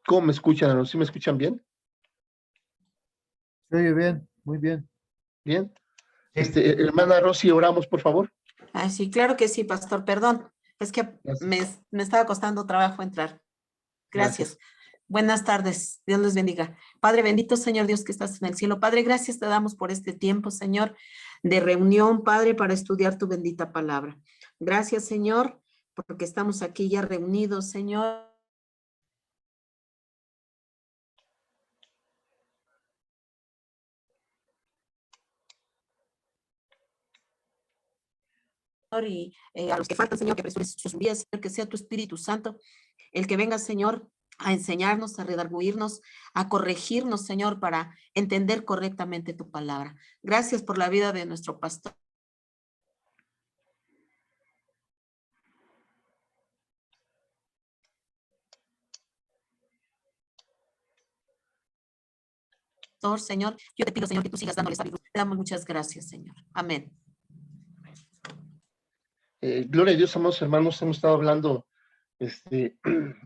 ¿Cómo me escuchan? ¿Sí me escuchan bien? Se oye bien, muy bien. Bien. Sí. Hermana Rosy, oramos, por favor. Ah, sí, claro que sí, pastor, perdón. Es que me estaba costando trabajo entrar. Gracias. Buenas tardes. Dios les bendiga. Padre bendito, Señor Dios que estás en el cielo. Padre, gracias te damos por este tiempo, Señor, de reunión, Padre, para estudiar tu bendita palabra. Gracias, Señor, porque estamos aquí ya reunidos, Señor. Y a los que faltan, Señor, que apresures sus vidas, Señor, que sea tu Espíritu Santo el que venga, Señor, a enseñarnos, a redarguirnos, a corregirnos, Señor, para entender correctamente tu palabra. Gracias por la vida de nuestro pastor. Señor, yo te pido, Señor, que tú sigas dándole sabiduría. Te damos muchas gracias, Señor. Amén. Gloria a Dios, amados hermanos, hemos estado hablando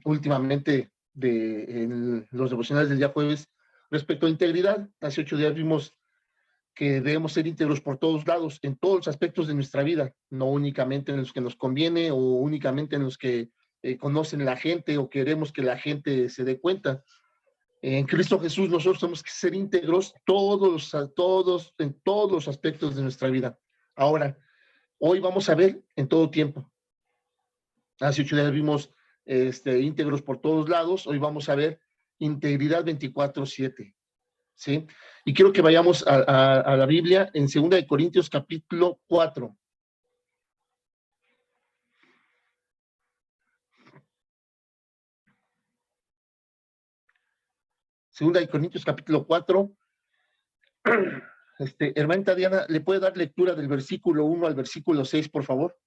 últimamente en los devocionales del día jueves respecto a integridad. Hace 8 días vimos que debemos ser íntegros por todos lados, en todos los aspectos de nuestra vida, no únicamente en los que nos conviene o únicamente en los que conocen la gente o queremos que la gente se dé cuenta. En Cristo Jesús nosotros tenemos que ser íntegros en todos los aspectos de nuestra vida. Ahora, hoy vamos a ver en todo tiempo. Hace 8 días vimos íntegros por todos lados, hoy vamos a ver integridad 24/7. ¿Sí? Y quiero que vayamos a la Biblia en 2 Corintios capítulo 4. Segunda de Corintios capítulo 4. Hermanita Diana, ¿le puede dar lectura del versículo 1 al versículo 6, por favor?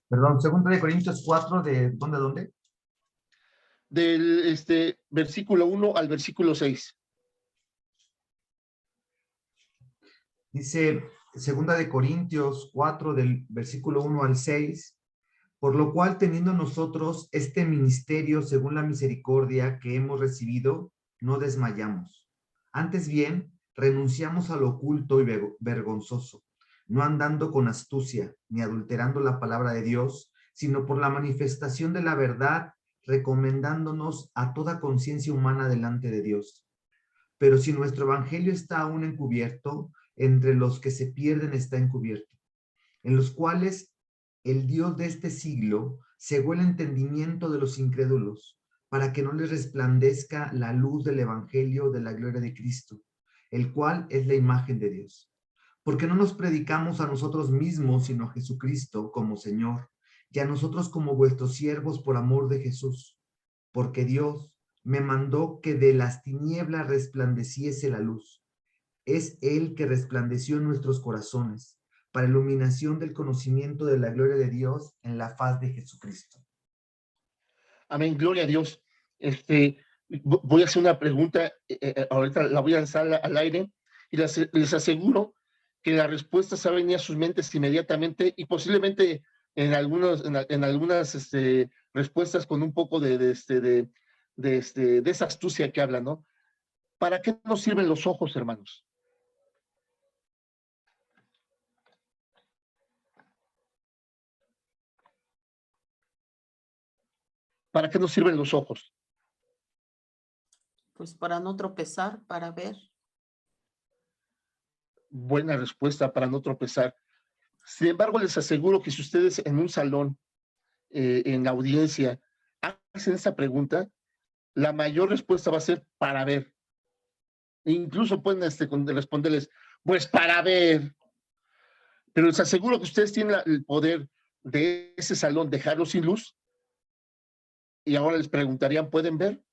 Perdón, segunda de Corintios 4, ¿de dónde a dónde? Del versículo 1 al versículo 6. Dice segunda de Corintios 4, del versículo 1 al 6, por lo cual teniendo nosotros este ministerio según la misericordia que hemos recibido, no desmayamos. Antes bien, renunciamos a lo oculto y vergonzoso, no andando con astucia, ni adulterando la palabra de Dios, sino por la manifestación de la verdad, recomendándonos a toda conciencia humana delante de Dios. Pero si nuestro evangelio está aún encubierto, entre los que se pierden está encubierto, en los cuales el Dios de este siglo cegó el entendimiento de los incrédulos, para que no les resplandezca la luz del evangelio de la gloria de Cristo, el cual es la imagen de Dios. Porque no nos predicamos a nosotros mismos, sino a Jesucristo como Señor, y a nosotros como vuestros siervos por amor de Jesús, porque Dios me mandó que de las tinieblas resplandeciese la luz. Es Él que resplandeció en nuestros corazones, para iluminación del conocimiento de la gloria de Dios en la faz de Jesucristo. Amén, gloria a Dios. Voy a hacer una pregunta, ahorita la voy a lanzar al aire, y les aseguro que la respuesta se va a venir a sus mentes inmediatamente, y posiblemente en algunas respuestas con un poco de esa astucia que habla, ¿no? ¿Para qué nos sirven los ojos, hermanos? ¿Para qué nos sirven los ojos? Pues para no tropezar, para ver. Buena respuesta, para no tropezar. Sin embargo, les aseguro que si ustedes en un salón, en la audiencia, hacen esta pregunta, la mayor respuesta va a ser para ver. E incluso pueden responderles, pues para ver. Pero les aseguro que ustedes tienen el poder de ese salón, dejarlo sin luz, y ahora les preguntarían, ¿pueden ver?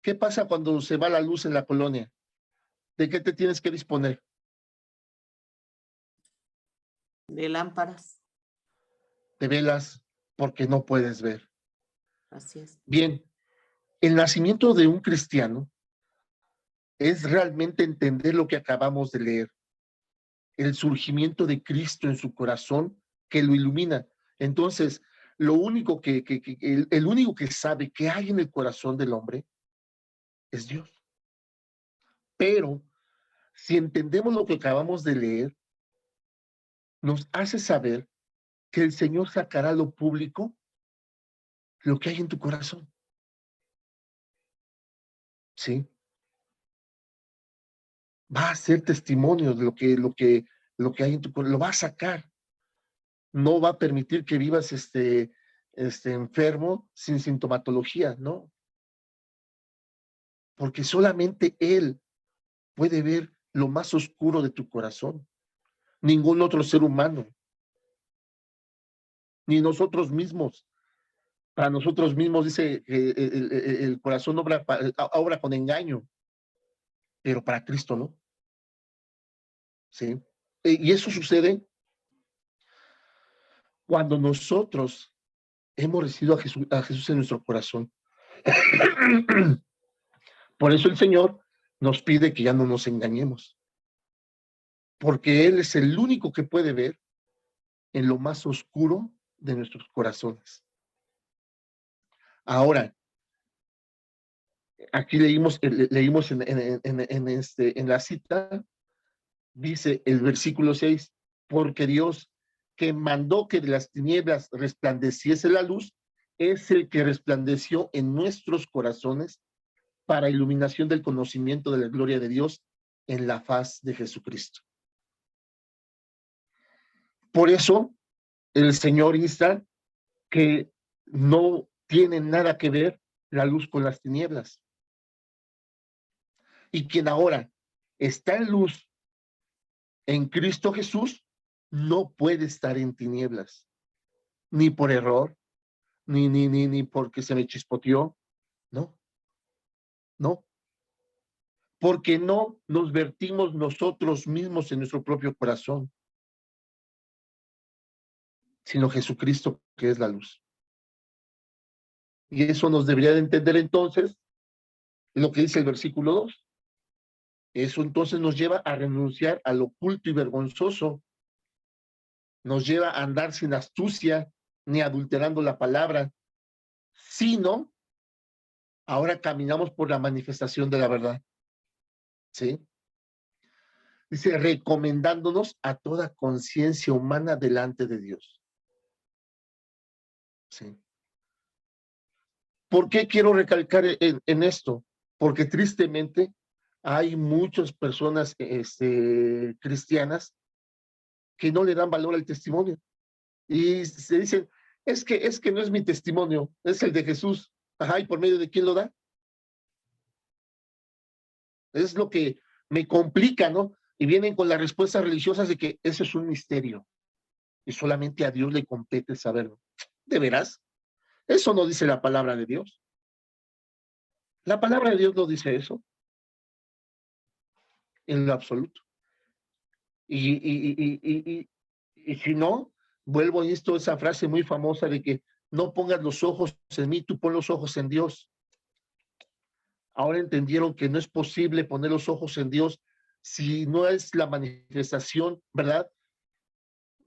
¿Qué pasa cuando se va la luz en la colonia? ¿De qué te tienes que disponer? De lámparas. De velas, porque no puedes ver. Así es. Bien, el nacimiento de un cristiano es realmente entender lo que acabamos de leer. el surgimiento de Cristo en su corazón que lo ilumina. Entonces, lo único el único que sabe qué hay en el corazón del hombre es Dios. Pero si entendemos lo que acabamos de leer, nos hace saber que el Señor sacará a lo público lo que hay en tu corazón. ¿Sí? Va a ser testimonio de lo que hay en tu corazón, lo va a sacar. No va a permitir que vivas enfermo sin sintomatología, ¿no? Porque solamente Él puede ver lo más oscuro de tu corazón. Ningún otro ser humano, ni nosotros mismos. Para nosotros mismos dice que el corazón obra con engaño, pero para Cristo no. ¿Sí? Y eso sucede cuando nosotros hemos recibido a Jesús en nuestro corazón. Por eso el Señor nos pide que ya no nos engañemos, porque Él es el único que puede ver en lo más oscuro de nuestros corazones. Ahora, aquí leímos en la cita, dice el versículo 6, porque Dios que mandó que de las tinieblas resplandeciese la luz, es el que resplandeció en nuestros corazones para iluminación del conocimiento de la gloria de Dios en la faz de Jesucristo. Por eso, el Señor insta que no tiene nada que ver la luz con las tinieblas. Y quien ahora está en luz en Cristo Jesús, no puede estar en tinieblas, ni por error, ni porque se me chispoteó, no, no, porque no nos vertimos nosotros mismos en nuestro propio corazón, sino Jesucristo que es la luz. Y eso nos debería de entender entonces lo que dice el versículo 2. Eso entonces nos lleva a renunciar al oculto y vergonzoso, nos lleva a andar sin astucia ni adulterando la palabra, sino ahora caminamos por la manifestación de la verdad. ¿Sí? Dice, recomendándonos a toda conciencia humana delante de Dios. ¿Sí? ¿Por qué quiero recalcar en esto? Porque tristemente hay muchas personas cristianas que no le dan valor al testimonio. Y se dicen, es que no es mi testimonio, es el de Jesús. Ajá, ¿y por medio de quién lo da? Es lo que me complica, ¿no? Y vienen con las respuestas religiosas de que eso es un misterio y solamente a Dios le compete saberlo. ¿De veras? Eso no dice la palabra de Dios. La palabra de Dios no dice eso en lo absoluto. Y si no, vuelvo a esto, esa frase muy famosa de que no pongas los ojos en mí, tú pon los ojos en Dios. Ahora entendieron que no es posible poner los ojos en Dios si no es la manifestación, ¿verdad?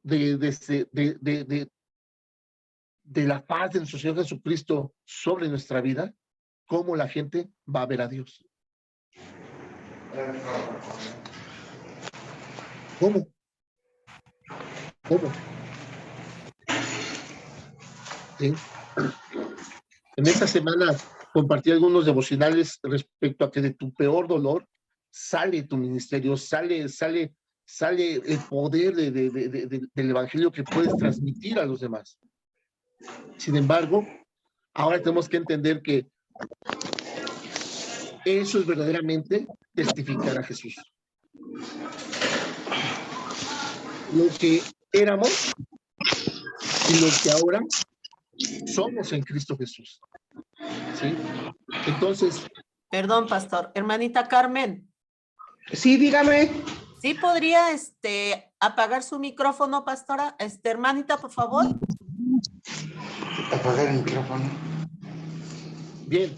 De la paz de nuestro Señor Jesucristo sobre nuestra vida, ¿cómo la gente va a ver a Dios? ¿Cómo? ¿Sí? En esta semana compartí algunos devocionales respecto a que de tu peor dolor sale tu ministerio, sale el poder del evangelio que puedes transmitir a los demás. Sin embargo, ahora tenemos que entender que eso es verdaderamente testificar a Jesús. Lo que éramos y lo que ahora somos en Cristo Jesús. ¿Sí? Entonces. Perdón, pastor. Hermanita Carmen. Sí, dígame. ¿Sí podría apagar su micrófono, pastora? Hermanita, por favor. Apagar el micrófono. Bien.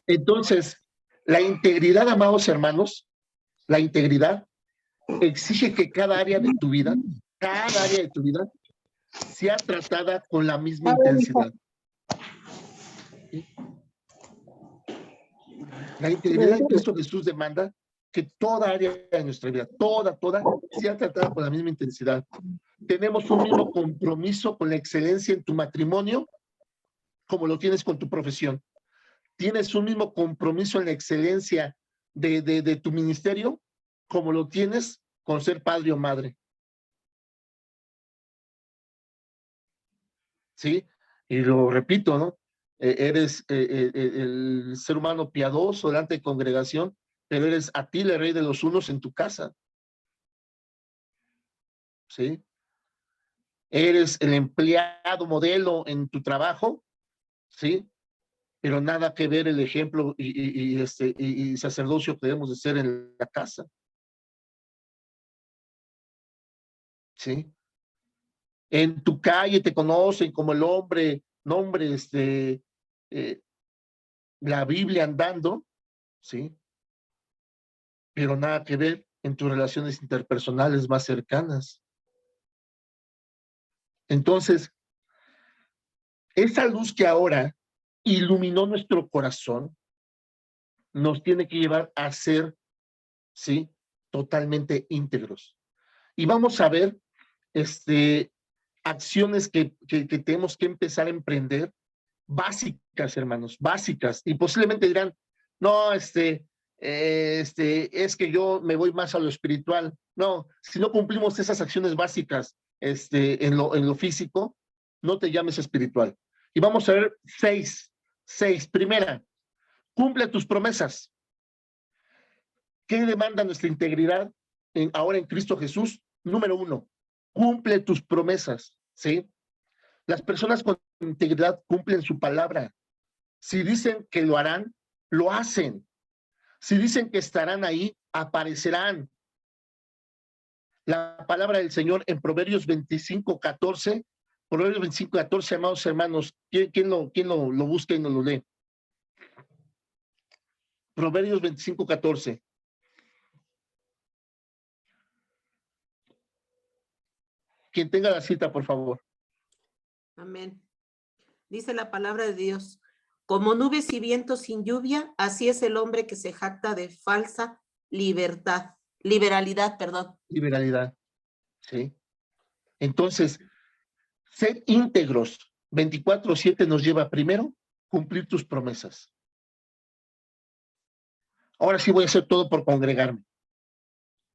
Entonces, la integridad, amados hermanos, la integridad exige que cada área de tu vida sea tratada con la misma intensidad. ¿Sí? La integridad en Cristo Jesús demanda que toda área de nuestra vida, toda, sea tratada con la misma intensidad. Tenemos un mismo compromiso con la excelencia en tu matrimonio como lo tienes con tu profesión. Tienes un mismo compromiso en la excelencia de tu ministerio como lo tienes con ser padre o madre. ¿Sí? Y lo repito, ¿no? Eres el ser humano piadoso delante de congregación, pero eres Atila, el rey de los unos en tu casa. ¿Sí? Eres el empleado modelo en tu trabajo, ¿sí? Pero nada que ver el ejemplo y sacerdocio que debemos de ser en la casa. ¿Sí? En tu calle te conocen como el hombre, la Biblia andando, ¿sí? Pero nada que ver en tus relaciones interpersonales más cercanas. Entonces, esa luz que ahora iluminó nuestro corazón nos tiene que llevar a ser, ¿sí? Totalmente íntegros. Y vamos a ver, acciones que tenemos que empezar a emprender, básicas, hermanos, básicas. Y posiblemente dirán, no, es que yo me voy más a lo espiritual. No, si no cumplimos esas acciones básicas, en lo físico, no te llames espiritual. Y vamos a ver seis. Primera, cumple tus promesas. ¿Qué demanda nuestra integridad ahora en Cristo Jesús? Número 1, cumple tus promesas, ¿sí? Las personas con integridad cumplen su palabra. Si dicen que lo harán, lo hacen. Si dicen que estarán ahí, aparecerán. La palabra del Señor en Proverbios 25:14, amados hermanos, ¿quién lo busca y nos lo lee? Proverbios 25:14. Quien tenga la cita, por favor. Amén. Dice la palabra de Dios, como nubes y vientos sin lluvia, así es el hombre que se jacta de falsa liberalidad, Liberalidad, ¿sí? Entonces, ser íntegros 24/7 nos lleva primero cumplir tus promesas. Ahora sí voy a hacer todo por congregarme.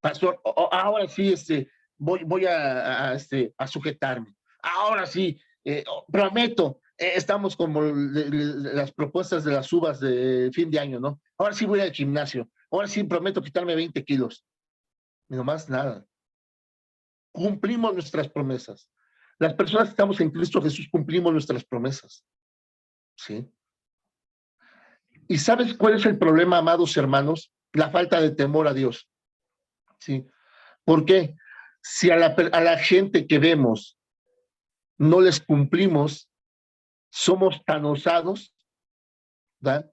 Pastor, ahora sí voy a sujetarme. Ahora sí, prometo, estamos como las propuestas de las uvas de fin de año, ¿no? Ahora sí voy al gimnasio. Ahora sí prometo quitarme 20 kilos. Y no más nada. Cumplimos nuestras promesas. Las personas que estamos en Cristo Jesús cumplimos nuestras promesas. ¿Sí? ¿Y sabes cuál es el problema, amados hermanos? La falta de temor a Dios. ¿Sí? ¿Por qué? Si a la gente que vemos no les cumplimos, somos tan osados, ¿verdad?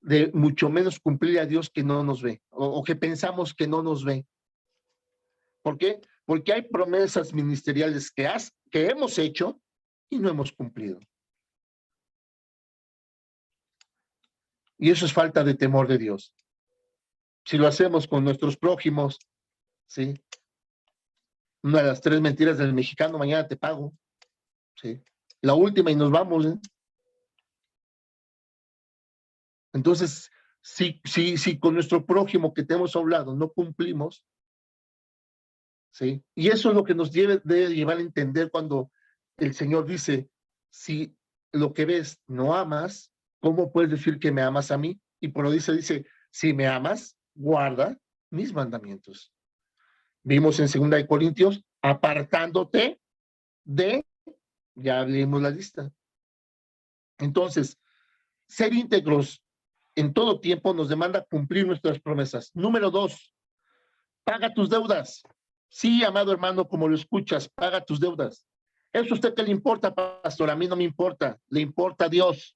De mucho menos cumplir a Dios que no nos ve, o que pensamos que no nos ve. ¿Por qué? Porque hay promesas ministeriales que hemos hecho y no hemos cumplido. Y eso es falta de temor de Dios. Si lo hacemos con nuestros prójimos, ¿sí? Una de las 3 mentiras del mexicano, mañana te pago, ¿sí? La última y nos vamos, ¿eh? Entonces, si con nuestro prójimo que tenemos a un lado no cumplimos, ¿sí? Y eso es lo que nos debe llevar a entender cuando el Señor dice, si lo que ves no amas, ¿cómo puedes decir que me amas a mí? Y por lo dice, si me amas, guarda mis mandamientos. Vimos en 2 de Corintios, apartándote de, ya leímos la lista. Entonces, ser íntegros en todo tiempo nos demanda cumplir nuestras promesas. Número 2, paga tus deudas. Sí, amado hermano, como lo escuchas, paga tus deudas. ¿Eso a usted qué le importa, pastor? A mí no me importa. Le importa a Dios.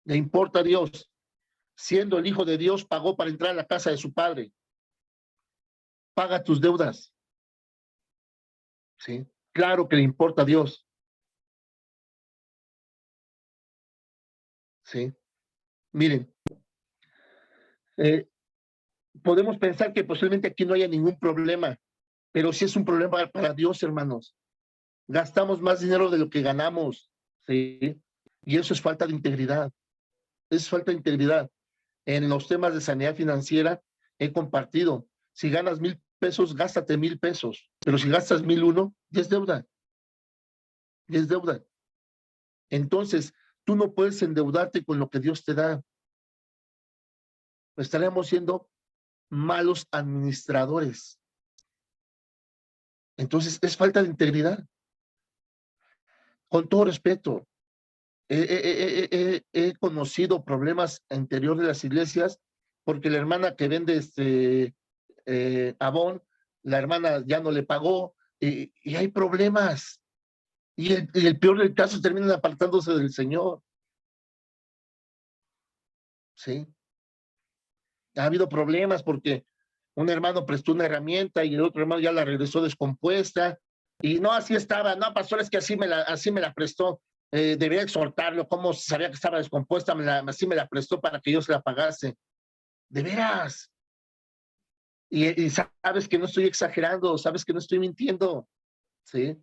Le importa a Dios. Siendo el Hijo de Dios, pagó para entrar a la casa de su Padre. paga tus deudas. ¿Sí? Claro que le importa a Dios. ¿Sí? Miren, podemos pensar que posiblemente aquí no haya ningún problema, pero sí es un problema para Dios, hermanos. Gastamos más dinero de lo que ganamos, ¿sí? Y eso es falta de integridad. Eso es falta de integridad. En los temas de sanidad financiera he compartido, si ganas 1,000 pesos, gástate 1,000 pesos, pero si gastas 1,001, ya es deuda. Ya es deuda. Entonces, tú no puedes endeudarte con lo que Dios te da. Estaremos siendo malos administradores. Entonces, es falta de integridad. Con todo respeto, he conocido problemas al interior de las iglesias porque la hermana que vende Avon, la hermana ya no le pagó y hay problemas. Y el peor del caso terminan apartándose del Señor. ¿Sí? Ha habido problemas porque un hermano prestó una herramienta y el otro hermano ya la regresó descompuesta. Y no, así estaba. No, pastor, es que así me la prestó. Debería exhortarlo. ¿Cómo sabía que estaba descompuesta? Así me la prestó para que yo se la pagase. De veras. Y sabes que no estoy exagerando, sabes que no estoy mintiendo. ¿Sí?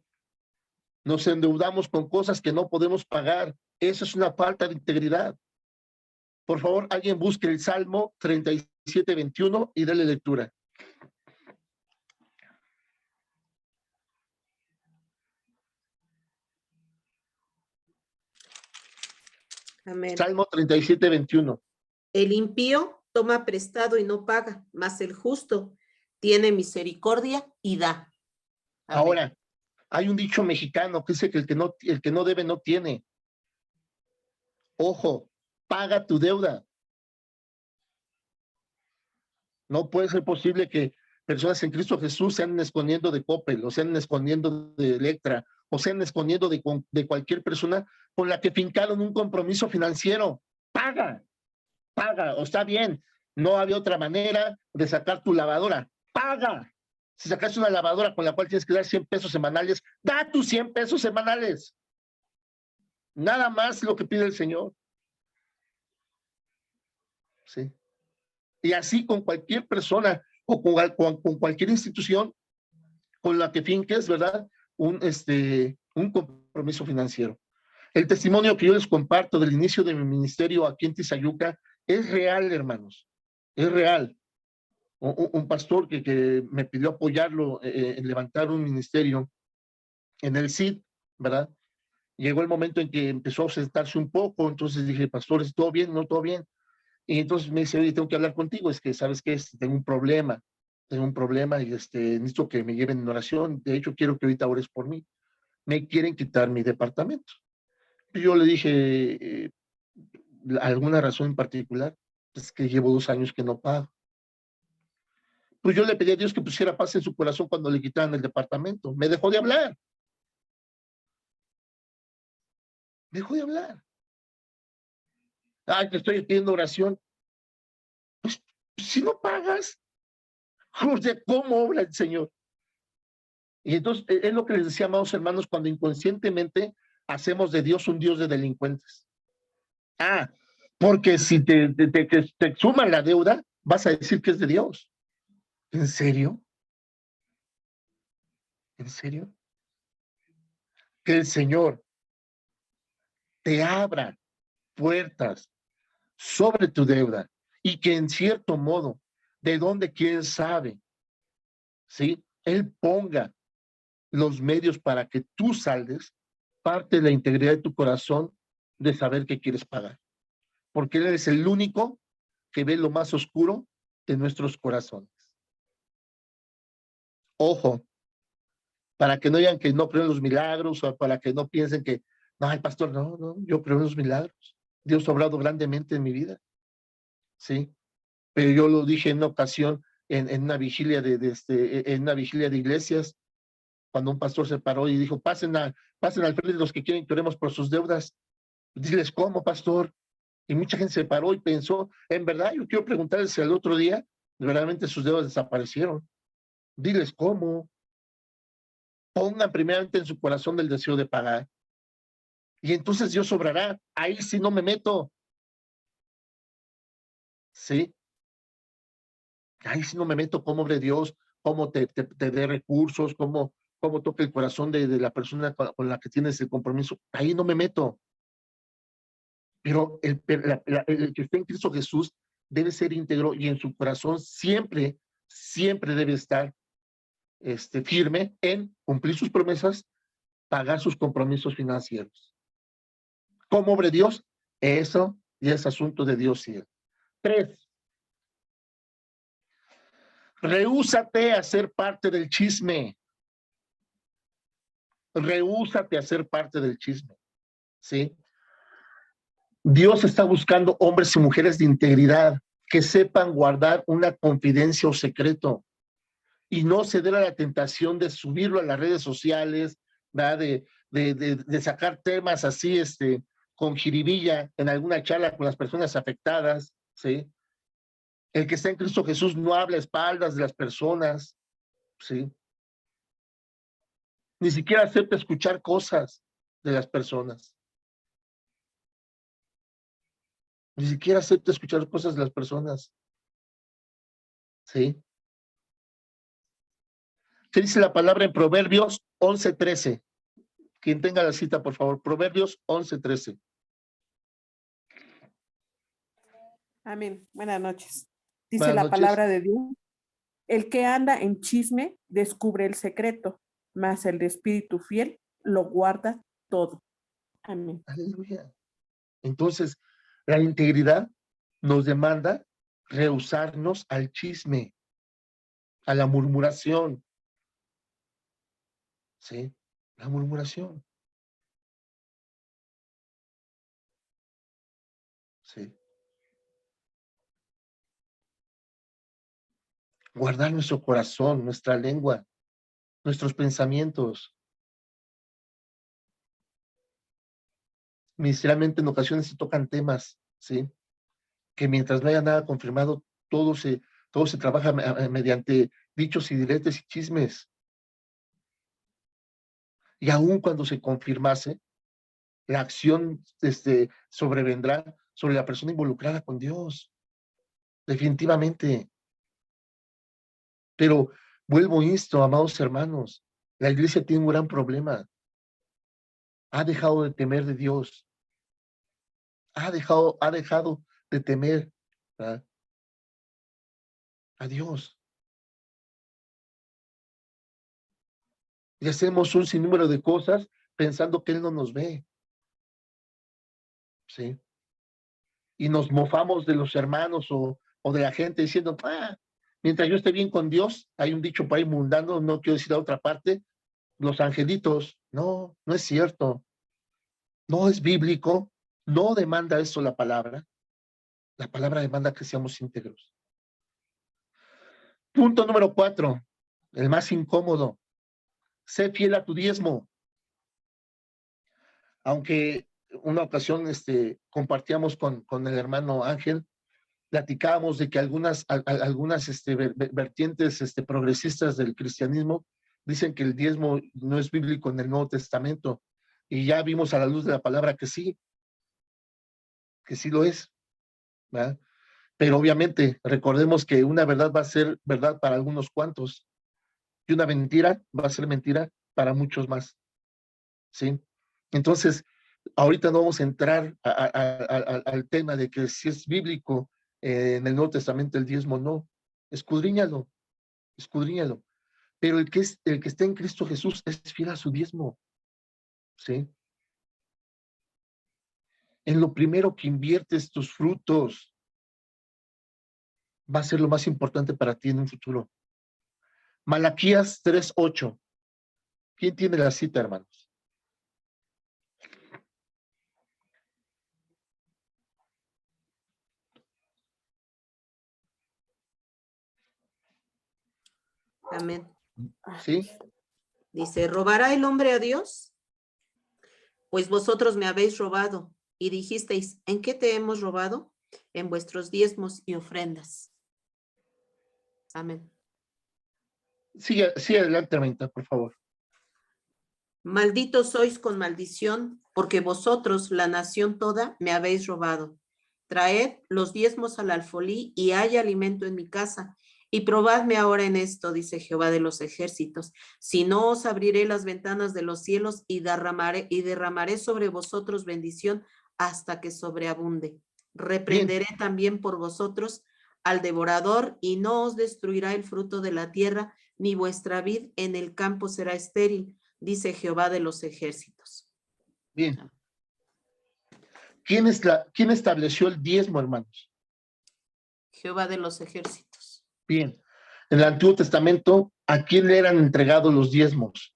Nos endeudamos con cosas que no podemos pagar. Eso es una falta de integridad. Por favor, alguien busque el Salmo 37:21 y dale lectura. Amén. Salmo 37:21. El impío toma prestado y no paga, mas el justo tiene misericordia y da. Amén. Ahora, hay un dicho mexicano que dice que el que no debe no tiene. Ojo, paga tu deuda. No puede ser posible que personas en Cristo Jesús se anden escondiendo de Coppel, o se anden escondiendo de Electra, o se anden escondiendo de cualquier persona con la que fincaron un compromiso financiero. Paga, o está bien, no había otra manera de sacar tu lavadora. Paga. Si sacas una lavadora con la cual tienes que dar 100 pesos semanales, da tus 100 pesos semanales. Nada más lo que pide el Señor. Sí. Y así con cualquier persona o con cualquier institución con la que finques, ¿verdad? Un compromiso financiero. El testimonio que yo les comparto del inicio de mi ministerio aquí en Tizayuca es real, hermanos. Es real. Un pastor que me pidió apoyarlo en levantar un ministerio en el CID, ¿verdad? Llegó el momento en que empezó a ausentarse un poco, entonces dije, pastor, ¿es todo bien? No, todo bien. Y entonces me dice, oye, tengo que hablar contigo, es que, ¿sabes qué? Tengo un problema y necesito que me lleven en oración. De hecho, quiero que ahorita ores por mí. Me quieren quitar mi departamento. Y yo le dije, ¿alguna razón en particular? Es que llevo 2 años que no pago. Pues yo le pedí a Dios que pusiera paz en su corazón cuando le quitaran el departamento. Me dejó de hablar. Dejó de hablar. Ay, te estoy pidiendo oración. Pues, si no pagas, ¿cómo obra el Señor? Y entonces es lo que les decía, amados hermanos, cuando inconscientemente hacemos de Dios un Dios de delincuentes. Porque si te suman la deuda, vas a decir que es de Dios. ¿En serio? ¿En serio? Que el Señor te abra puertas sobre tu deuda y que en cierto modo, de donde quién sabe, ¿sí? Él ponga los medios para que tú saldes, parte de la integridad de tu corazón de saber que quieres pagar. Porque Él es el único que ve lo más oscuro de nuestros corazones. Ojo, para que no digan que no creen los milagros o para que no piensen que, no, el pastor, no, yo creo en los milagros. Dios ha obrado grandemente en mi vida. Sí, pero yo lo dije en una ocasión en una vigilia en una vigilia de iglesias, cuando un pastor se paró y dijo, pasen al frente los que quieren que oremos por sus deudas. Diles, ¿cómo, pastor? Y mucha gente se paró y pensó, en verdad, yo quiero preguntarles si al otro día, verdaderamente sus deudas desaparecieron. Diles cómo. Pongan primeramente en su corazón el deseo de pagar. Y entonces Dios obrará. Ahí sí no me meto. ¿Sí? Ahí sí no me meto cómo obre Dios, cómo te dé recursos, cómo toque el corazón de la persona con la que tienes el compromiso. Ahí no me meto. Pero el que está en Cristo Jesús debe ser íntegro y en su corazón siempre debe estar firme en cumplir sus promesas, pagar sus compromisos financieros. ¿Cómo obre Dios? Eso ya es asunto de Dios y él. 3. Rehúsate a ser parte del chisme. Rehúsate a ser parte del chisme. ¿Sí? Dios está buscando hombres y mujeres de integridad que sepan guardar una confidencia o secreto y no ceder a la tentación de subirlo a las redes sociales, ¿verdad? De sacar temas así, con jiribilla en alguna charla con las personas afectadas, ¿sí? El que está en Cristo Jesús no habla a espaldas de las personas, ¿sí? Ni siquiera acepta escuchar cosas de las personas. Ni siquiera acepta escuchar cosas de las personas, ¿sí? ¿Qué dice la palabra en Proverbios 11:13? Quien tenga la cita, por favor. Proverbios 11:13. Amén. Buenas noches. Dice Buenas la noches. palabra de Dios. El que anda en chisme descubre el secreto, mas el de espíritu fiel lo guarda todo. Amén. Aleluya. Entonces, la integridad nos demanda rehusarnos al chisme, a la murmuración. ¿Sí? La murmuración. ¿Sí? Guardar nuestro corazón, nuestra lengua, nuestros pensamientos. Sinceramente, en ocasiones se tocan temas, ¿sí? Que mientras no haya nada confirmado, todo se trabaja mediante dichos y diretes y chismes. Y aún cuando se confirmase, la acción sobrevendrá sobre la persona involucrada con Dios. Definitivamente. Pero vuelvo a esto, amados hermanos, la iglesia tiene un gran problema. Ha dejado de temer de Dios. Ha dejado de temer, ¿verdad?, a Dios. Y hacemos un sinnúmero de cosas pensando que Él no nos ve. ¿Sí? Y nos mofamos de los hermanos o de la gente diciendo, mientras yo esté bien con Dios, hay un dicho por ahí mundano, no quiero decir a otra parte, los angelitos. No, no es cierto. No es bíblico. No demanda eso la palabra. La palabra demanda que seamos íntegros. Punto número 4, el más incómodo. Sé fiel a tu diezmo. Aunque una ocasión compartíamos con el hermano Ángel, platicábamos de que algunas vertientes progresistas del cristianismo dicen que el diezmo no es bíblico en el Nuevo Testamento, y ya vimos a la luz de la palabra que sí lo es, ¿verdad? Pero obviamente recordemos que una verdad va a ser verdad para algunos cuantos y una mentira va a ser mentira para muchos más, ¿sí? Entonces, ahorita no vamos a entrar al tema de que si es bíblico en el Nuevo Testamento el diezmo, no. Escudriñalo. Pero el que está en Cristo Jesús es fiel a su diezmo, ¿sí? En lo primero que inviertes tus frutos va a ser lo más importante para ti en un futuro. Malaquías 3:8. ¿Quién tiene la cita, hermanos? Amén. ¿Sí? Dice, ¿robará el hombre a Dios? Pues vosotros me habéis robado. Y dijisteis, ¿en qué te hemos robado? En vuestros diezmos y ofrendas. Amén. Sigue adelante, hermanita, por favor. Malditos sois con maldición, porque vosotros, la nación toda, me habéis robado. Traed los diezmos al alfolí y haya alimento en mi casa. Y probadme ahora en esto, dice Jehová de los ejércitos. Si no, os abriré las ventanas de los cielos y derramaré sobre vosotros bendición hasta que sobreabunde. Reprenderé también por vosotros al devorador y no os destruirá el fruto de la tierra, ni vuestra vid en el campo será estéril, dice Jehová de los ejércitos. Bien. ¿Quién estableció el diezmo, hermanos? Jehová de los ejércitos. Bien. En el Antiguo Testamento, ¿a quién le eran entregados los diezmos?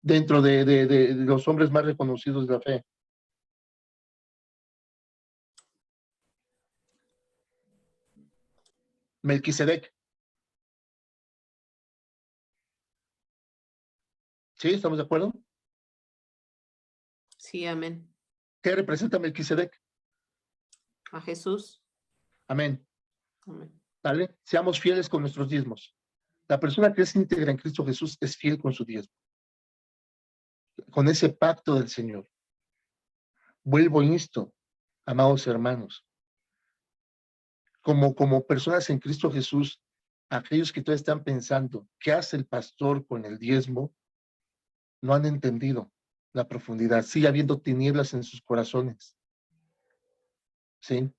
Dentro de los hombres más reconocidos de la fe. Melquisedec. ¿Sí? ¿Estamos de acuerdo? Sí, amén. ¿Qué representa Melquisedec? A Jesús. Amén. Amén. ¿Vale? Seamos fieles con nuestros diezmos. La persona que es íntegra en Cristo Jesús es fiel con su diezmo. Con ese pacto del Señor. Vuelvo e insto, amados hermanos, como personas en Cristo Jesús, aquellos que todavía están pensando, ¿qué hace el pastor con el diezmo? No han entendido la profundidad. Sigue habiendo tinieblas en sus corazones. ¿Sí?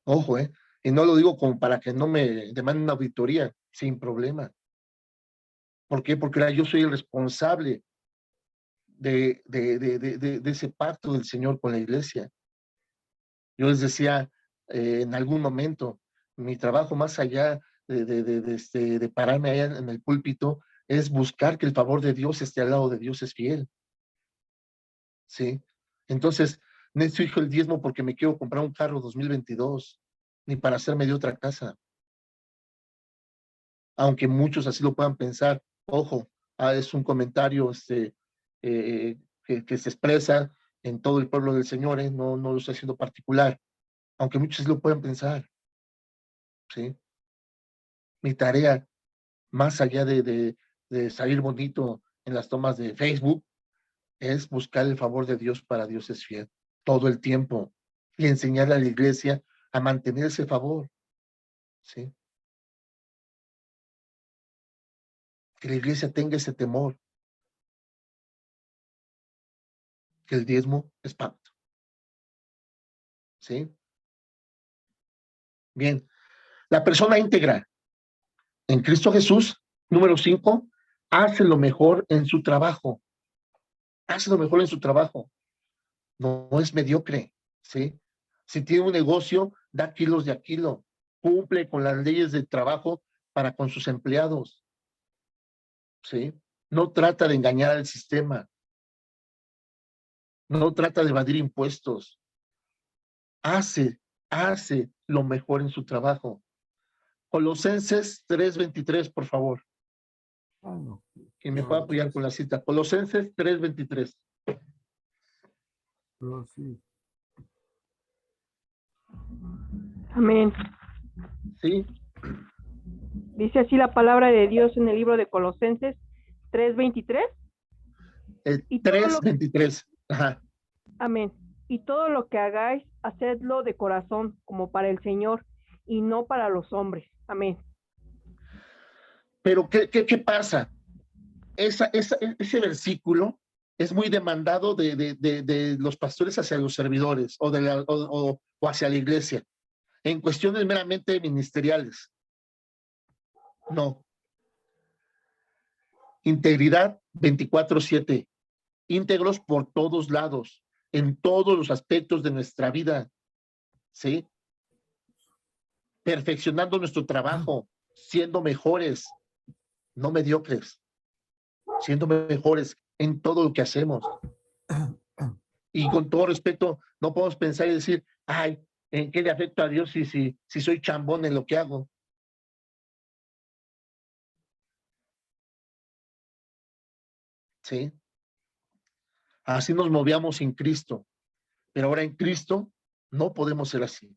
Ojo, y no lo digo como para que no me demanden una auditoría, sin problema. ¿Por qué? Porque ahora yo soy el responsable de ese pacto del Señor con la iglesia. Yo les decía en algún momento, mi trabajo más allá de pararme allá en el púlpito es buscar que el favor de Dios esté al lado de Dios es fiel. ¿Sí? Entonces, no estoy hijo el diezmo porque me quiero comprar un carro 2022, ni para hacerme de otra casa. Aunque muchos así lo puedan pensar, ojo, es un comentario que se expresa en todo el pueblo del Señor, no lo estoy haciendo particular, aunque muchos así lo puedan pensar. ¿Sí? Mi tarea, más allá de salir bonito en las tomas de Facebook, es buscar el favor de Dios para Dios es fiel, todo el tiempo, y enseñarle a la iglesia a mantener ese favor. ¿Sí? Que la iglesia tenga ese temor, que el diezmo es pacto. ¿Sí? Bien, la persona íntegra en Cristo Jesús, número 5, hace lo mejor en su trabajo. Hace lo mejor en su trabajo. No es mediocre, ¿sí? Si tiene un negocio, da kilos de a kilo. Cumple con las leyes de trabajo para con sus empleados, ¿sí? No trata de engañar al sistema. No trata de evadir impuestos. Hace lo mejor en su trabajo. Colosenses 3:23, por favor. Que me pueda apoyar con la cita. Colosenses 3:23. Amén. ¿Sí? Dice así la palabra de Dios en el libro de Colosenses 3:23. El Y todo lo- 3:23. Ajá. Amén. Y todo lo que hagáis, hacedlo de corazón, como para el Señor, y no para los hombres. Amén. Pero, ¿qué pasa? Ese versículo es muy demandado de los pastores hacia los servidores o hacia la iglesia, en cuestiones meramente ministeriales. No. Integridad 24/7. Íntegros por todos lados, en todos los aspectos de nuestra vida. ¿Sí? Perfeccionando nuestro trabajo, siendo mejores, no mediocres, siendo mejores en todo lo que hacemos. Y con todo respeto, no podemos pensar y decir, ay, ¿en qué le afecto a Dios si soy chambón en lo que hago? ¿Sí? Así nos movíamos en Cristo, pero ahora en Cristo no podemos ser así.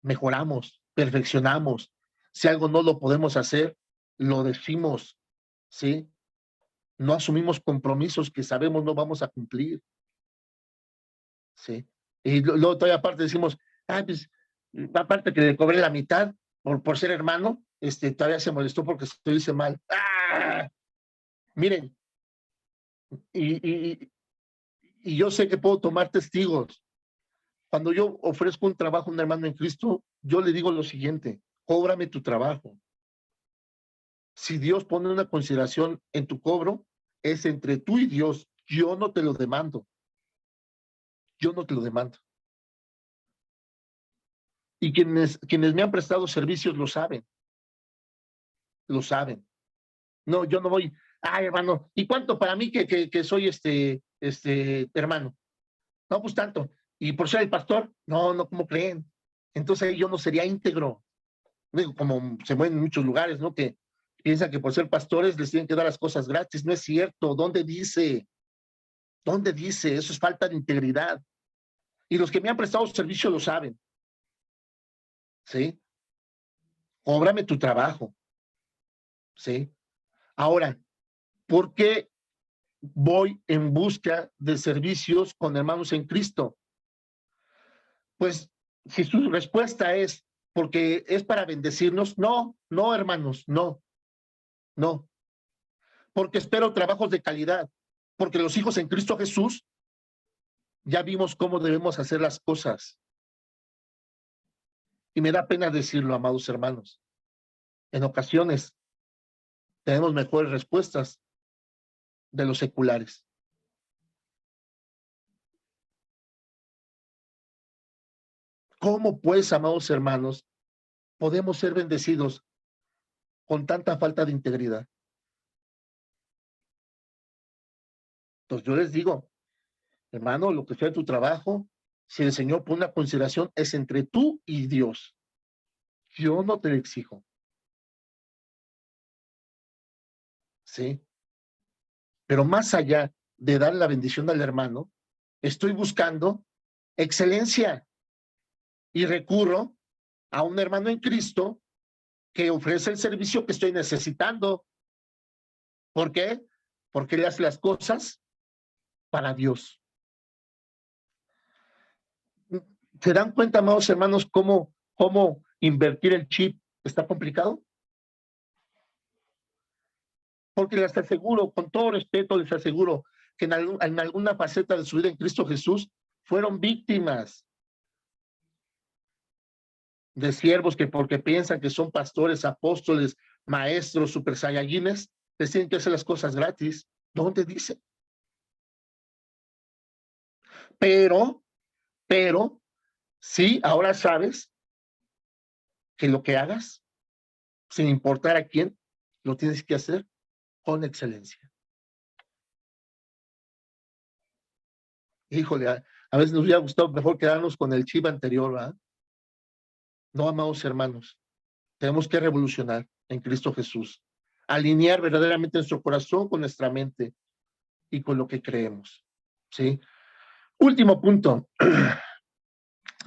Mejoramos, perfeccionamos, Si algo no lo podemos hacer, lo decimos, ¿sí? No asumimos compromisos que sabemos no vamos a cumplir, ¿sí? Y luego todavía aparte decimos, pues, aparte que le cobré la mitad por ser hermano, todavía se molestó porque se dice mal. ¡Ah! Miren, y yo sé que puedo tomar testigos. Cuando yo ofrezco un trabajo a un hermano en Cristo, yo le digo lo siguiente: cóbrame tu trabajo. Si Dios pone una consideración en tu cobro, es entre tú y Dios. Yo no te lo demando. Yo no te lo demando. Y quienes me han prestado servicios lo saben. Lo saben. No, yo no voy, ay, hermano, ¿y cuánto para mí que soy hermano? No, pues tanto. ¿Y por ser el pastor? No, no, ¿cómo creen? Entonces yo no sería íntegro. Digo, como se mueven en muchos lugares, ¿no? Que piensan que por ser pastores les tienen que dar las cosas gratis. No es cierto. ¿Dónde dice? ¿Dónde dice? Eso es falta de integridad. Y los que me han prestado servicio lo saben. ¿Sí? Cóbrame tu trabajo. ¿Sí? Ahora, ¿por qué voy en busca de servicios con hermanos en Cristo? Pues, si su respuesta es porque es para bendecirnos, no, no, hermanos, no, no. Porque espero trabajos de calidad, porque los hijos en Cristo Jesús ya vimos cómo debemos hacer las cosas. Y me da pena decirlo, amados hermanos. En ocasiones tenemos mejores respuestas de los seculares. ¿Cómo pues, amados hermanos, podemos ser bendecidos con tanta falta de integridad? Entonces yo les digo, hermano, lo que sea tu trabajo, si el Señor pone una consideración, es entre tú y Dios. Yo no te lo exijo. ¿Sí? Pero más allá de dar la bendición al hermano, estoy buscando excelencia y recurro a un hermano en Cristo que ofrece el servicio que estoy necesitando. ¿Por qué? Porque él hace las cosas para Dios. ¿Se dan cuenta, amados hermanos, cómo invertir el chip está complicado? Porque les aseguro, con todo respeto, les aseguro que en alguna faceta de su vida en Cristo Jesús fueron víctimas de siervos que porque piensan que son pastores, apóstoles, maestros, super saiyajines, les tienen que hacer las cosas gratis. ¿Dónde dice? Pero, sí, ahora sabes que lo que hagas, sin importar a quién, lo tienes que hacer con excelencia. Híjole, a veces nos hubiera gustado mejor quedarnos con el chip anterior, ¿verdad? No, amados hermanos, tenemos que revolucionar en Cristo Jesús, alinear verdaderamente nuestro corazón con nuestra mente y con lo que creemos, ¿sí? Último punto,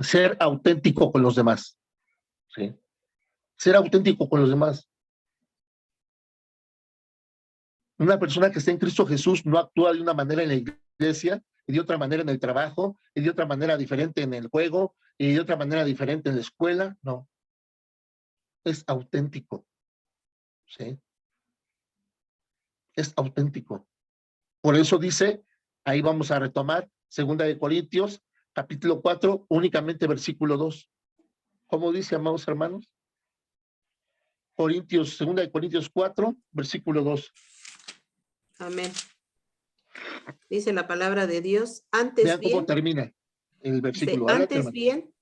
ser auténtico con los demás, ¿sí? Ser auténtico con los demás. Una persona que está en Cristo Jesús no actúa de una manera en la iglesia, y de otra manera en el trabajo, y de otra manera diferente en el juego, y de otra manera diferente en la escuela. No. Es auténtico. ¿Sí? Es auténtico. Por eso dice, ahí vamos a retomar, 2 de Corintios, capítulo 4, únicamente versículo 2. ¿Cómo dice, amados hermanos? 2 de Corintios 4, versículo 2. Amén. Dice la palabra de Dios, antes Vean cómo bien, termina el versículo. dice, antes bien,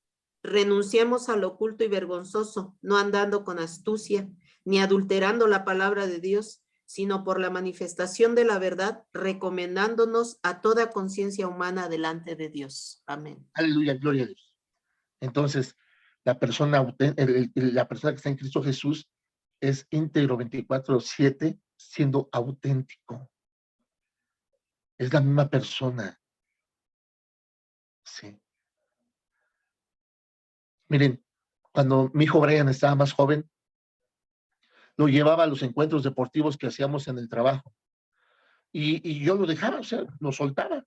renunciamos al oculto y vergonzoso, no andando con astucia, ni adulterando la palabra de Dios, sino por la manifestación de la verdad, recomendándonos a toda conciencia humana delante de Dios. Amén. Aleluya, gloria a Dios. Entonces, la persona que está en Cristo Jesús es íntegro 24/7, siendo auténtico. Es la misma persona. Sí. Miren, cuando mi hijo Brian estaba más joven, lo llevaba a los encuentros deportivos que hacíamos en el trabajo. Y yo lo dejaba, o sea, lo soltaba.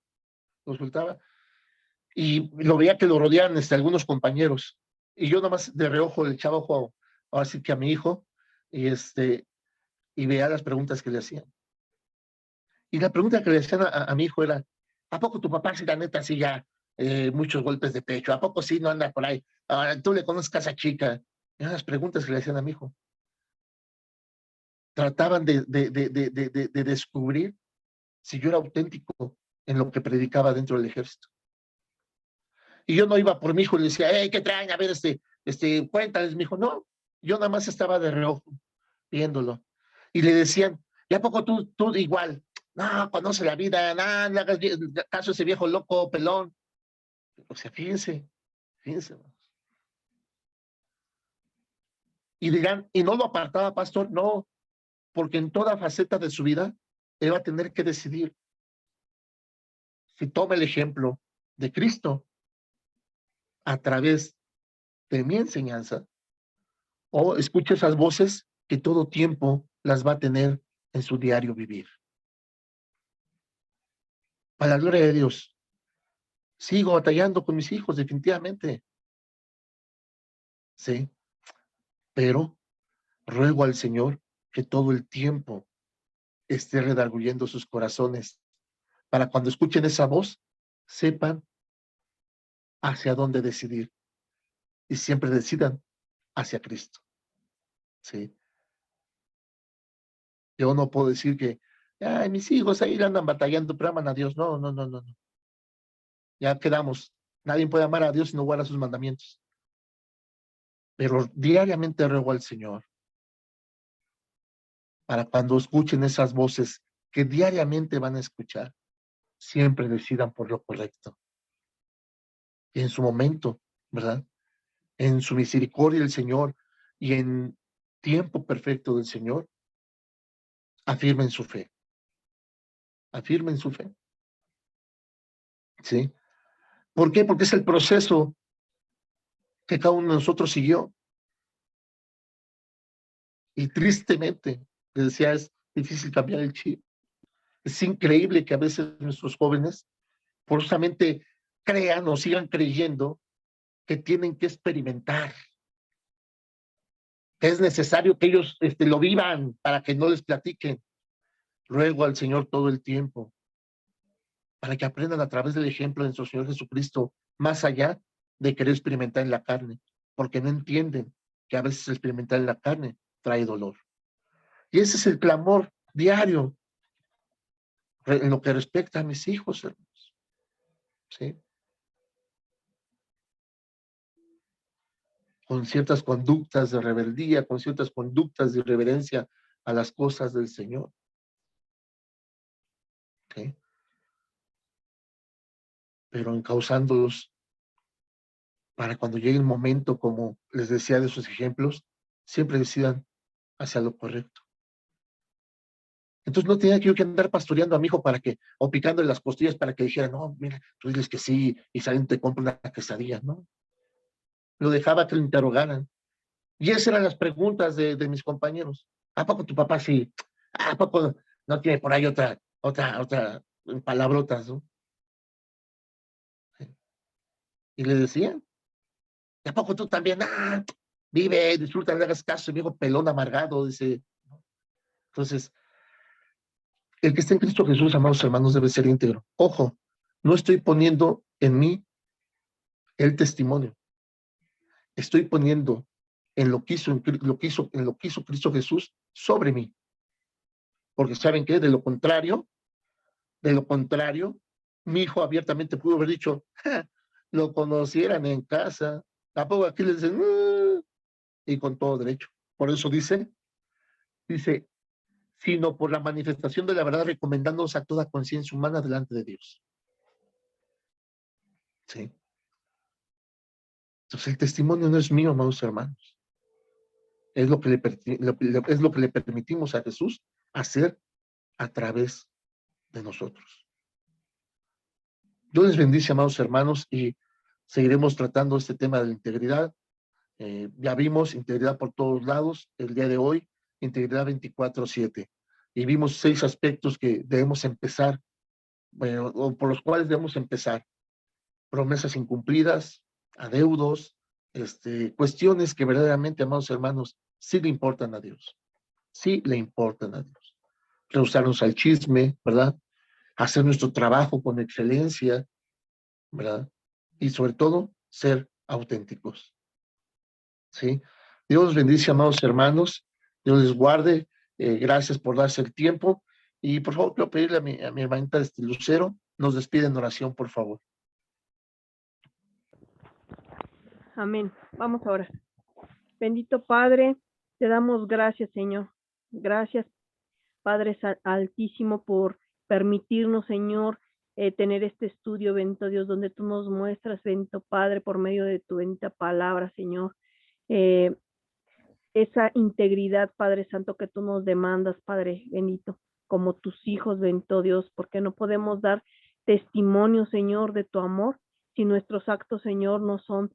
Y lo veía que lo rodeaban algunos compañeros. Y yo nomás de reojo le echaba ojo, ahora sí que a mi hijo, y veía las preguntas que le hacían. Y la pregunta que le hacían a mi hijo era, ¿a poco tu papá sí, la neta, sí ya muchos golpes de pecho? ¿A poco sí no anda por ahí? ¿Tú le conozcas a esa chica? Eran las preguntas que le hacían a mi hijo. Trataban de descubrir si yo era auténtico en lo que predicaba dentro del ejército. Y yo no iba por mi hijo y le decía, hey, ¿qué traen? A ver, cuéntales. Mi hijo, no, yo nada más estaba de reojo viéndolo. Y le decían, ¿y a poco tú igual? No, conoce la vida, no le hagas caso a ese viejo loco, pelón. O sea, fíjense. Y dirán, ¿y no lo apartaba, pastor? No, porque en toda faceta de su vida, él va a tener que decidir si toma el ejemplo de Cristo a través de mi enseñanza o escucha esas voces que todo tiempo las va a tener en su diario vivir. Para la gloria de Dios, sigo batallando con mis hijos, definitivamente. Sí, pero ruego al Señor que todo el tiempo esté redarguyendo sus corazones para cuando escuchen esa voz, sepan hacia dónde decidir y siempre decidan hacia Cristo. Sí. Yo no puedo decir que, ay, mis hijos ahí andan batallando, pero aman a Dios. No. Ya quedamos. Nadie puede amar a Dios si no guarda sus mandamientos. Pero diariamente ruego al Señor para cuando escuchen esas voces que diariamente van a escuchar, siempre decidan por lo correcto. Y en su momento, ¿verdad? En su misericordia del Señor y en tiempo perfecto del Señor, afirmen su fe. Afirmen su fe. ¿Sí? ¿Por qué? Porque es el proceso que cada uno de nosotros siguió. Y tristemente, les decía, es difícil cambiar el chip. Es increíble que a veces nuestros jóvenes forzosamente crean o sigan creyendo que tienen que experimentar, que es necesario que ellos lo vivan para que no les platiquen. Ruego al Señor todo el tiempo para que aprendan a través del ejemplo de nuestro Señor Jesucristo, más allá de querer experimentar en la carne, porque no entienden que a veces experimentar en la carne trae dolor. Y ese es el clamor diario en lo que respecta a mis hijos, hermanos. ¿Sí? Con ciertas conductas de rebeldía, con ciertas conductas de irreverencia a las cosas del Señor. ¿Sí? Pero encauzándolos para cuando llegue el momento, como les decía de sus ejemplos, siempre decidan hacia lo correcto. Entonces no tenía yo que andar pastoreando a mi hijo o picándole las costillas para que dijera, no, mira, tú diles que sí, y salen te compro una quesadilla, ¿no? Lo dejaba que lo interrogaran. Y esas eran las preguntas de mis compañeros. ¿A poco tu papá sí? ¿A poco no tiene por ahí otra palabrotas, ¿no? Y le decían, ¿a poco tú también? Vive, disfruta, no le hagas caso, viejo pelón amargado, dice. Entonces, el que está en Cristo Jesús, amados hermanos, debe ser íntegro. Ojo, no estoy poniendo en mí el testimonio. Estoy poniendo en lo que hizo Cristo Jesús sobre mí. Porque ¿saben qué? De lo contrario, mi hijo abiertamente pudo haber dicho, lo conocieran en casa. Tampoco aquí les dicen, y con todo derecho. Por eso dice, sino por la manifestación de la verdad, recomendándonos a toda conciencia humana delante de Dios. ¿Sí? Entonces el testimonio no es mío, amados hermanos. Es lo que le permitimos a Jesús hacer a través de nosotros. Dios les bendice, amados hermanos, y seguiremos tratando este tema de la integridad. Ya vimos integridad por todos lados el día de hoy. integridad 24/7. Y vimos 6 aspectos que debemos empezar, o por los cuales debemos empezar. Promesas incumplidas, adeudos, cuestiones que verdaderamente, amados hermanos, sí le importan a Dios. Sí le importan a Dios. Rehusarnos al chisme, ¿verdad? Hacer nuestro trabajo con excelencia, ¿verdad? Y sobre todo, ser auténticos. ¿Sí? Dios los bendice, amados hermanos. Dios les guarde. Gracias por darse el tiempo. Y por favor, quiero pedirle a mi hermanita Lucero, nos despide en oración, por favor. Amén. Vamos ahora. Bendito Padre, te damos gracias, Señor. Gracias, Padre Altísimo, por permitirnos, Señor, tener este estudio, bendito Dios, donde tú nos muestras, bendito Padre, por medio de tu bendita palabra, Señor, esa integridad, Padre Santo, que tú nos demandas, Padre bendito, como tus hijos, bendito Dios, porque no podemos dar testimonio, Señor, de tu amor, si nuestros actos, Señor, no son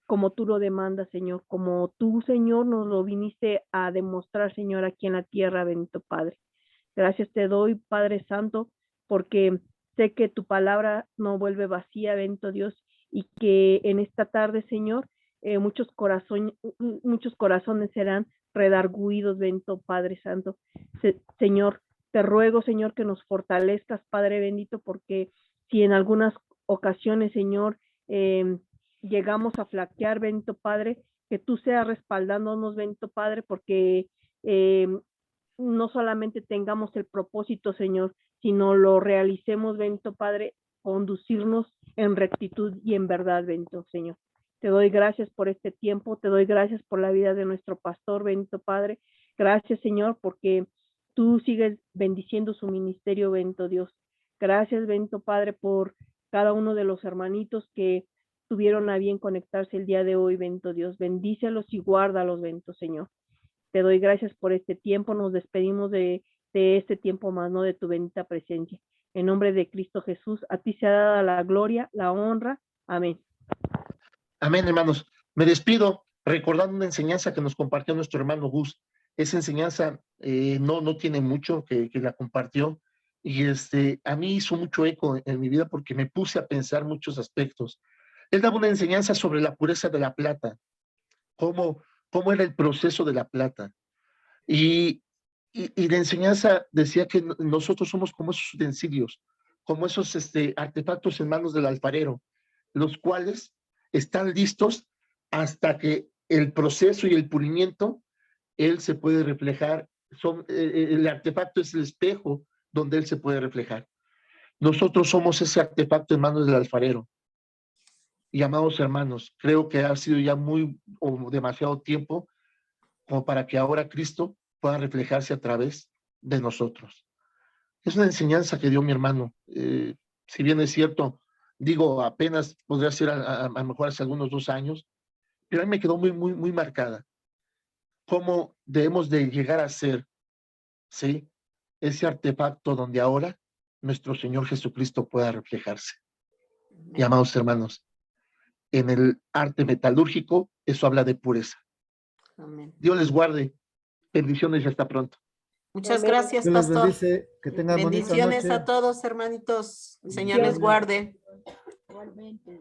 como tú lo demandas, Señor, como tú, Señor, nos lo viniste a demostrar, Señor, aquí en la tierra, bendito Padre. Gracias te doy, Padre Santo, porque sé que tu palabra no vuelve vacía, bendito Dios, y que en esta tarde, Señor, muchos corazones serán redarguidos, bendito Padre Santo. Señor, te ruego, Señor, que nos fortalezcas, Padre bendito, porque si en algunas ocasiones, Señor, llegamos a flaquear, bendito Padre, que tú seas respaldándonos, bendito Padre, porque no solamente tengamos el propósito, Señor, sino lo realicemos, bendito Padre, conducirnos en rectitud y en verdad, bendito Señor. Te doy gracias por este tiempo, te doy gracias por la vida de nuestro pastor, bendito Padre. Gracias, Señor, porque tú sigues bendiciendo su ministerio, bendito Dios. Gracias, bendito Padre, por cada uno de los hermanitos que tuvieron a bien conectarse el día de hoy, bendito Dios. Bendícelos y guárdalos, bendito Señor. Te doy gracias por este tiempo. Nos despedimos de este tiempo más, no de tu bendita presencia. En nombre de Cristo Jesús, a ti sea dada la gloria, la honra. Amén. Amén, hermanos. Me despido recordando una enseñanza que nos compartió nuestro hermano Gus. Esa enseñanza no tiene mucho que la compartió y a mí hizo mucho eco en mi vida porque me puse a pensar muchos aspectos. Él daba una enseñanza sobre la pureza de la plata, cómo era el proceso de la plata. Y la enseñanza decía que nosotros somos como esos utensilios, como esos artefactos en manos del alfarero, los cuales están listos hasta que el proceso y el pulimiento, él se puede reflejar. El artefacto es el espejo donde él se puede reflejar. Nosotros somos ese artefacto en manos del alfarero. Y amados hermanos, creo que ha sido ya muy o demasiado tiempo como para que ahora Cristo pueda reflejarse a través de nosotros. Es una enseñanza que dio mi hermano. Si bien es cierto, digo, apenas podría ser a lo mejor hace algunos 2 años, pero a mí me quedó muy marcada. Cómo debemos de llegar a ser, ¿sí? Ese artefacto donde ahora nuestro Señor Jesucristo pueda reflejarse. Y amados hermanos, en el arte metalúrgico, eso habla de pureza. Amén. Dios les guarde. Bendiciones y hasta pronto. Muchas Amén. gracias, Dios los pastor. bendice, que tengan bonita Bendiciones noche. a todos, hermanitos. El Señor les Bendiciones. guarde. Igualmente.